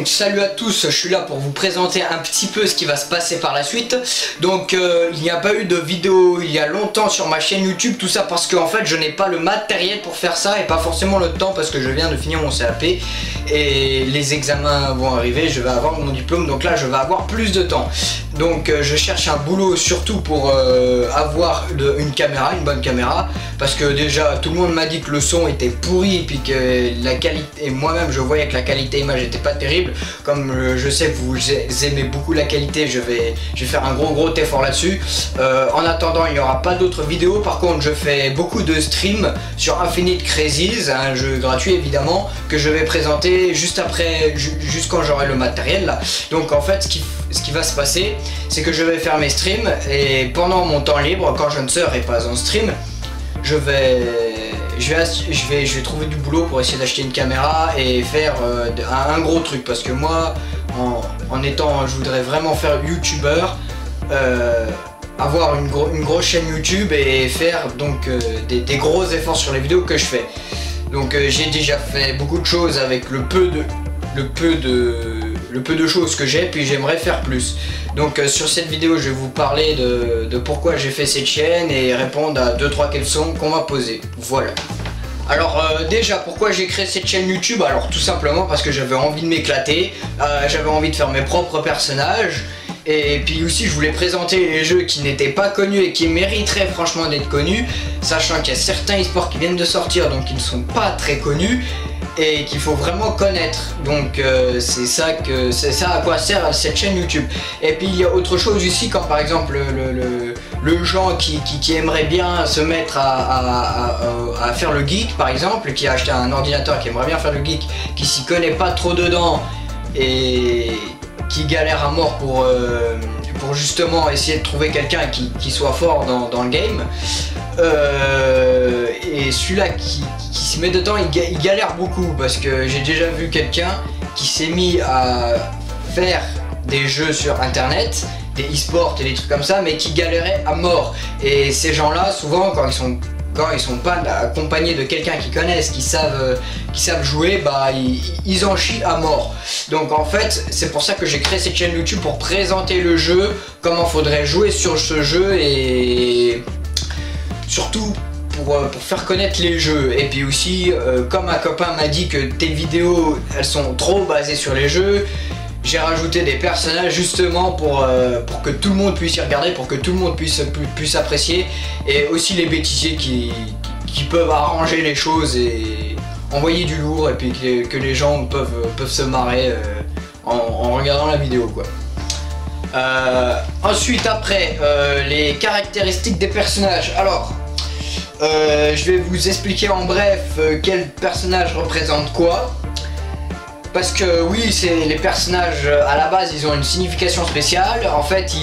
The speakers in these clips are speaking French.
Salut à tous, je suis là pour vous présenter un petit peu ce qui va se passer par la suite. Donc il n'y a pas eu de vidéo il y a longtemps sur ma chaîne YouTube, tout ça parce que en fait je n'ai pas le matériel pour faire ça et pas forcément le temps parce que je viens de finir mon CAP et les examens vont arriver, je vais avoir mon diplôme, donc là je vais avoir plus de temps. Donc je cherche un boulot surtout pour avoir une caméra, une bonne caméra, parce que déjà tout le monde m'a dit que le son était pourri et puis que la qualité, et moi-même je voyais que la qualité image était pas terrible. Comme je sais que vous aimez beaucoup la qualité, je vais faire un gros effort là-dessus. En attendant, il n'y aura pas d'autres vidéos. Par contre, je fais beaucoup de streams sur Infinite Crazies, un jeu gratuit évidemment, que je vais présenter juste après, juste quand j'aurai le matériel là. Donc en fait, ce qui va se passer, c'est que je vais faire mes streams et pendant mon temps libre, quand je ne serai pas en stream, je vais trouver du boulot pour essayer d'acheter une caméra et faire un gros truc, parce que moi je voudrais vraiment faire youtubeur, avoir une grosse chaîne YouTube et faire donc des gros efforts sur les vidéos que je fais. Donc j'ai déjà fait beaucoup de choses avec le peu de choses que j'ai, puis j'aimerais faire plus. Donc sur cette vidéo je vais vous parler de pourquoi j'ai fait cette chaîne et répondre à 2-3 questions qu'on m'a posées. Voilà. Alors déjà, pourquoi j'ai créé cette chaîne YouTube? Alors tout simplement parce que j'avais envie de m'éclater, j'avais envie de faire mes propres personnages, et puis aussi je voulais présenter les jeux qui n'étaient pas connus et qui mériteraient franchement d'être connus, sachant qu'il y a certains e-sports qui viennent de sortir donc qui ne sont pas très connus et qu'il faut vraiment connaître. Donc c'est ça à quoi sert cette chaîne YouTube. Et puis il y a autre chose ici, quand par exemple le gens qui aimerait bien se mettre à faire le geek par exemple, qui a acheté un ordinateur, qui aimerait bien faire le geek, qui s'y connaît pas trop dedans et qui galère à mort pour justement essayer de trouver quelqu'un qui soit fort dans le game, et celui-là qui se met dedans, il galère beaucoup, parce que j'ai déjà vu quelqu'un qui s'est mis à faire des jeux sur internet, des e-sports et des trucs comme ça, mais qui galérait à mort. Et ces gens-là, souvent quand ils sont pas accompagnés de quelqu'un qu'ils connaissent, qui savent jouer, bah ils en chient à mort. Donc en fait c'est pour ça que j'ai créé cette chaîne YouTube, pour présenter le jeu, comment faudrait jouer sur ce jeu, et surtout pour faire connaître les jeux. Et puis aussi comme un copain m'a dit que tes vidéos elles sont trop basées sur les jeux, j'ai rajouté des personnages justement pour que tout le monde puisse y regarder, pour que tout le monde puisse apprécier, et aussi les bêtisiers qui peuvent arranger les choses et envoyer du lourd, et puis que les gens peuvent se marrer en regardant la vidéo quoi. Ensuite après les caractéristiques des personnages. Alors je vais vous expliquer en bref quel personnage représente quoi. Parce que oui, c'est les personnages à la base, ils ont une signification spéciale. En fait,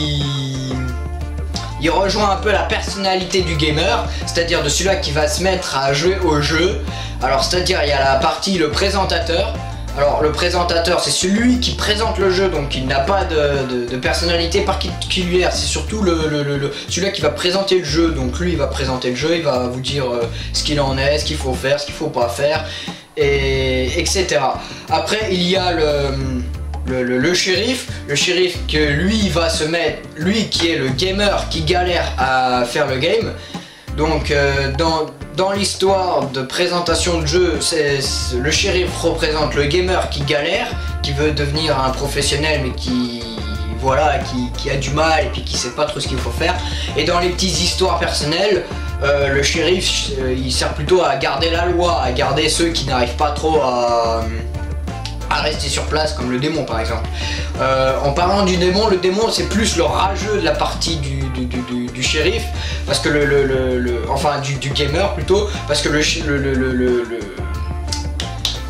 il rejoint un peu la personnalité du gamer, c'est-à-dire de celui-là qui va se mettre à jouer au jeu. Alors c'est-à-dire il y a la partie le présentateur. Alors le présentateur, c'est celui qui présente le jeu, donc il n'a pas de personnalité particulière, c'est surtout celui-là qui va présenter le jeu. Donc lui il va présenter le jeu, il va vous dire ce qu'il en est, ce qu'il faut faire, ce qu'il faut pas faire, et etc. Après il y a le shérif que lui va se mettre, lui qui est le gamer qui galère à faire le game. Donc dans l'histoire de présentation de jeu, le shérif représente le gamer qui galère, qui veut devenir un professionnel mais qui a du mal et puis qui sait pas trop ce qu'il faut faire. Et dans les petites histoires personnelles, le shérif il sert plutôt à garder la loi, à garder ceux qui n'arrivent pas trop à rester sur place, comme le démon par exemple. En parlant du démon, le démon c'est plus le rageux de la partie du shérif, parce que enfin du gamer plutôt, parce que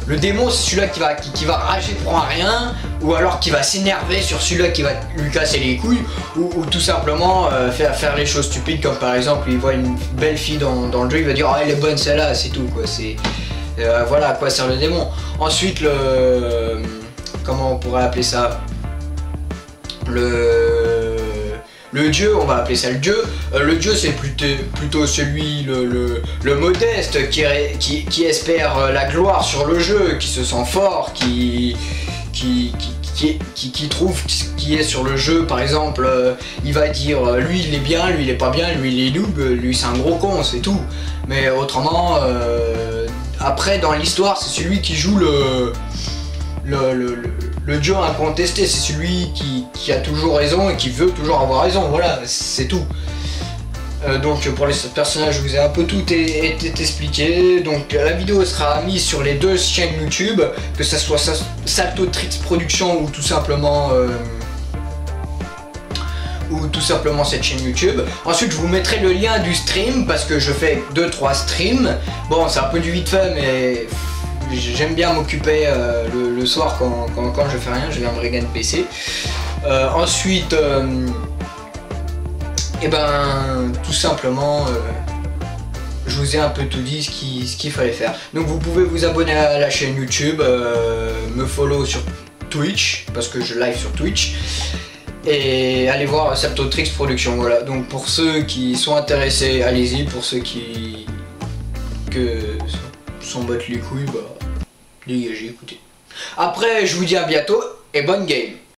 le démon c'est celui-là qui va rager pour un rien, ou alors qui va s'énerver sur celui-là qui va lui casser les couilles, ou tout simplement faire les choses stupides, comme par exemple il voit une belle fille dans le jeu, il va dire oh, elle est bonne celle-là, c'est tout quoi. Voilà à quoi sert le démon. Ensuite comment on pourrait appeler ça, le dieu, on va appeler ça le dieu. Le dieu c'est plutôt celui, le modeste qui espère la gloire sur le jeu, qui se sent fort, qui qui trouve ce qui est sur le jeu. Par exemple, il va dire lui il est bien, lui il est pas bien, lui il est noob, lui c'est un gros con, c'est tout. Mais autrement, après dans l'histoire, c'est celui qui joue le dieu incontesté, c'est celui qui a toujours raison et qui veut toujours avoir raison, voilà, c'est tout. Donc pour les personnages, je vous ai un peu tout expliqué. Donc la vidéo sera mise sur les deux chaînes YouTube, que ce soit Saltotrix Production ou tout simplement cette chaîne YouTube. Ensuite je vous mettrai le lien du stream parce que je fais 2-3 streams. Bon, c'est un peu du vite fait, mais j'aime bien m'occuper le soir quand je fais rien, je viens de Regan PC. Ensuite et ben tout simplement je vous ai un peu tout dit ce qu'il fallait faire. Donc vous pouvez vous abonner à la chaîne YouTube, me follow sur Twitch parce que je live sur Twitch, et allez voir Saltotrix Production. Voilà, donc pour ceux qui sont intéressés, allez-y. Pour ceux qui s'en battent les couilles, bah dégagez, écoutez. Après je vous dis à bientôt et bonne game.